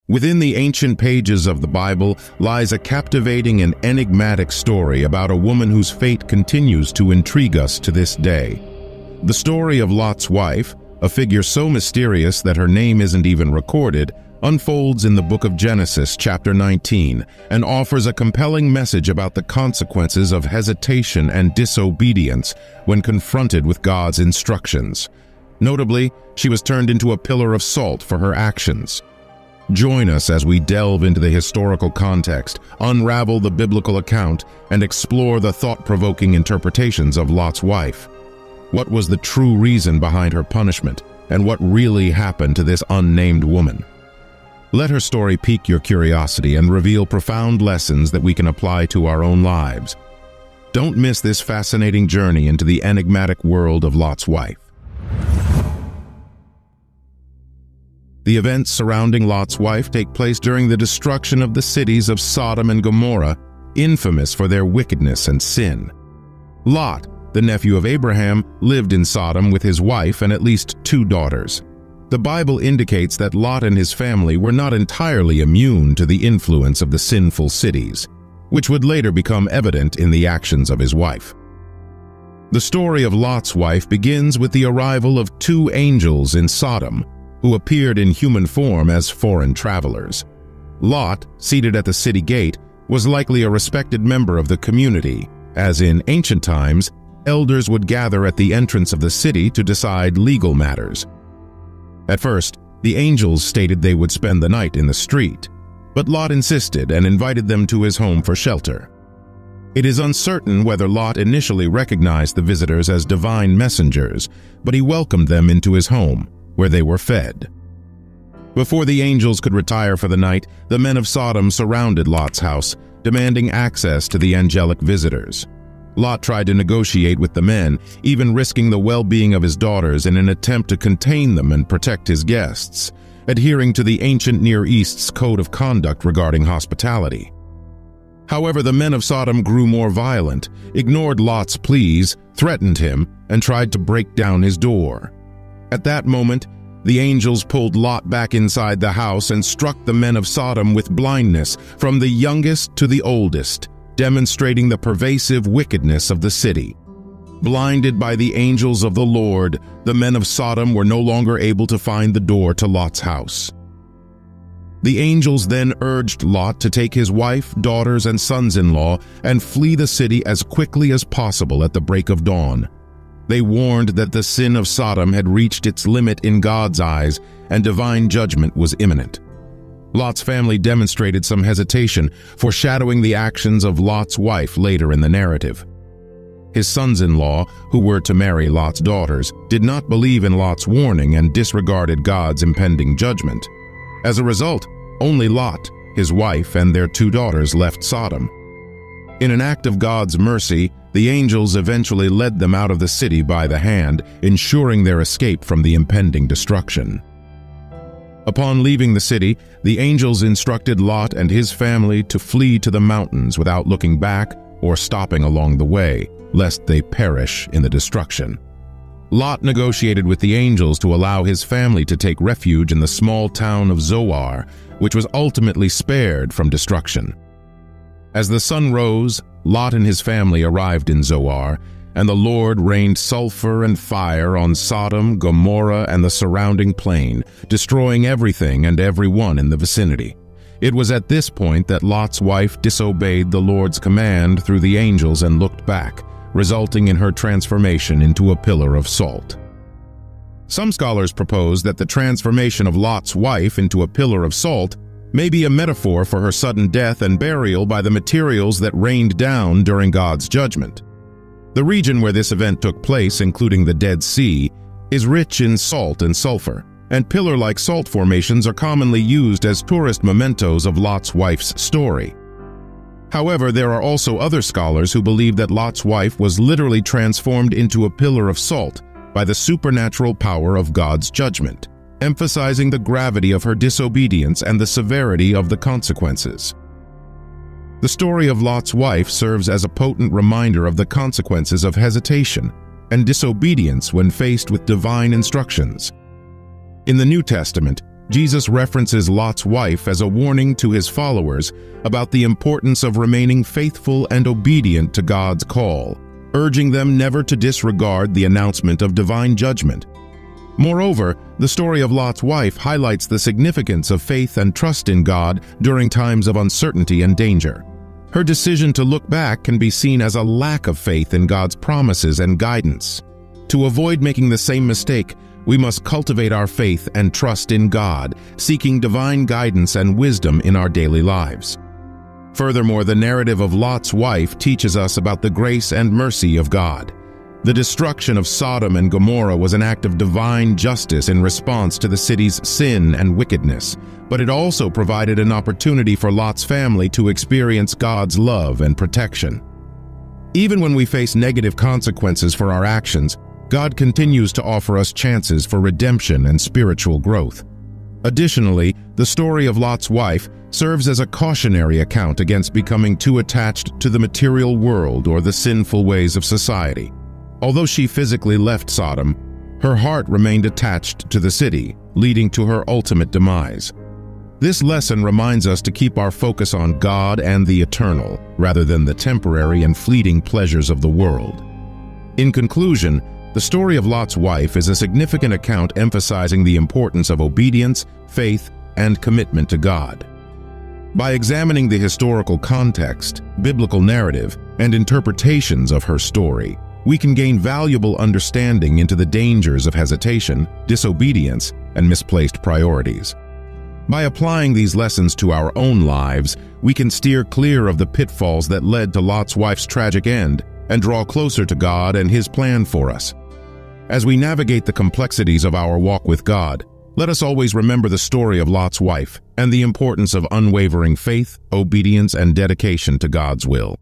Within the ancient pages of the Bible lies a captivating and enigmatic story about a woman whose fate continues to intrigue us to this day. The story of Lot's wife, a figure so mysterious that her name isn't even recorded, unfolds in the book of Genesis, chapter 19, and offers a compelling message about the consequences of hesitation and disobedience when confronted with God's instructions. Notably, she was turned into a pillar of salt for her actions. Join us as we delve into the historical context, unravel the biblical account, and explore the thought-provoking interpretations of Lot's wife. What was the true reason behind her punishment, and what really happened to this unnamed woman? Let her story pique your curiosity and reveal profound lessons that we can apply to our own lives. Don't miss this fascinating journey into the enigmatic world of Lot's wife. The events surrounding Lot's wife take place during the destruction of the cities of Sodom and Gomorrah, infamous for their wickedness and sin. Lot, the nephew of Abraham, lived in Sodom with his wife and at least 2 daughters. The Bible indicates that Lot and his family were not entirely immune to the influence of the sinful cities, which would later become evident in the actions of his wife. The story of Lot's wife begins with the arrival of 2 angels in Sodom, who appeared in human form as foreign travelers. Lot, seated at the city gate, was likely a respected member of the community, as in ancient times, elders would gather at the entrance of the city to decide legal matters. At first, the angels stated they would spend the night in the street, but Lot insisted and invited them to his home for shelter. It is uncertain whether Lot initially recognized the visitors as divine messengers, but he welcomed them into his home, where they were fed. Before the angels could retire for the night, the men of Sodom surrounded Lot's house, demanding access to the angelic visitors. Lot tried to negotiate with the men, even risking the well-being of his daughters in an attempt to contain them and protect his guests, adhering to the ancient Near East's code of conduct regarding hospitality. However, the men of Sodom grew more violent, ignored Lot's pleas, threatened him, and tried to break down his door. At that moment, the angels pulled Lot back inside the house and struck the men of Sodom with blindness, from the youngest to the oldest, demonstrating the pervasive wickedness of the city. Blinded by the angels of the Lord, the men of Sodom were no longer able to find the door to Lot's house. The angels then urged Lot to take his wife, daughters, and sons-in-law and flee the city as quickly as possible at the break of dawn. They warned that the sin of Sodom had reached its limit in God's eyes and divine judgment was imminent. Lot's family demonstrated some hesitation, foreshadowing the actions of Lot's wife later in the narrative. His sons-in-law, who were to marry Lot's daughters, did not believe in Lot's warning and disregarded God's impending judgment. As a result, only Lot, his wife, and their 2 daughters left Sodom. In an act of God's mercy, the angels eventually led them out of the city by the hand, ensuring their escape from the impending destruction. Upon leaving the city, the angels instructed Lot and his family to flee to the mountains without looking back or stopping along the way, lest they perish in the destruction. Lot negotiated with the angels to allow his family to take refuge in the small town of Zoar, which was ultimately spared from destruction. As the sun rose, Lot and his family arrived in Zoar, and the Lord rained sulfur and fire on Sodom, Gomorrah, and the surrounding plain, destroying everything and everyone in the vicinity. It was at this point that Lot's wife disobeyed the Lord's command through the angels and looked back, resulting in her transformation into a pillar of salt. Some scholars propose that the transformation of Lot's wife into a pillar of salt may be a metaphor for her sudden death and burial by the materials that rained down during God's judgment. The region where this event took place, including the Dead Sea, is rich in salt and sulfur, and pillar-like salt formations are commonly used as tourist mementos of Lot's wife's story. However, there are also other scholars who believe that Lot's wife was literally transformed into a pillar of salt by the supernatural power of God's judgment, emphasizing the gravity of her disobedience and the severity of the consequences. The story of Lot's wife serves as a potent reminder of the consequences of hesitation and disobedience when faced with divine instructions. In the New Testament, Jesus references Lot's wife as a warning to his followers about the importance of remaining faithful and obedient to God's call, urging them never to disregard the announcement of divine judgment. Moreover, the story of Lot's wife highlights the significance of faith and trust in God during times of uncertainty and danger. Her decision to look back can be seen as a lack of faith in God's promises and guidance. To avoid making the same mistake, we must cultivate our faith and trust in God, seeking divine guidance and wisdom in our daily lives. Furthermore, the narrative of Lot's wife teaches us about the grace and mercy of God. The destruction of Sodom and Gomorrah was an act of divine justice in response to the city's sin and wickedness, but it also provided an opportunity for Lot's family to experience God's love and protection. Even when we face negative consequences for our actions, God continues to offer us chances for redemption and spiritual growth. Additionally, the story of Lot's wife serves as a cautionary account against becoming too attached to the material world or the sinful ways of society. Although she physically left Sodom, her heart remained attached to the city, leading to her ultimate demise. This lesson reminds us to keep our focus on God and the eternal, rather than the temporary and fleeting pleasures of the world. In conclusion, the story of Lot's wife is a significant account emphasizing the importance of obedience, faith, and commitment to God. By examining the historical context, biblical narrative, and interpretations of her story, we can gain valuable understanding into the dangers of hesitation, disobedience, and misplaced priorities. By applying these lessons to our own lives, we can steer clear of the pitfalls that led to Lot's wife's tragic end and draw closer to God and His plan for us. As we navigate the complexities of our walk with God, let us always remember the story of Lot's wife and the importance of unwavering faith, obedience, and dedication to God's will.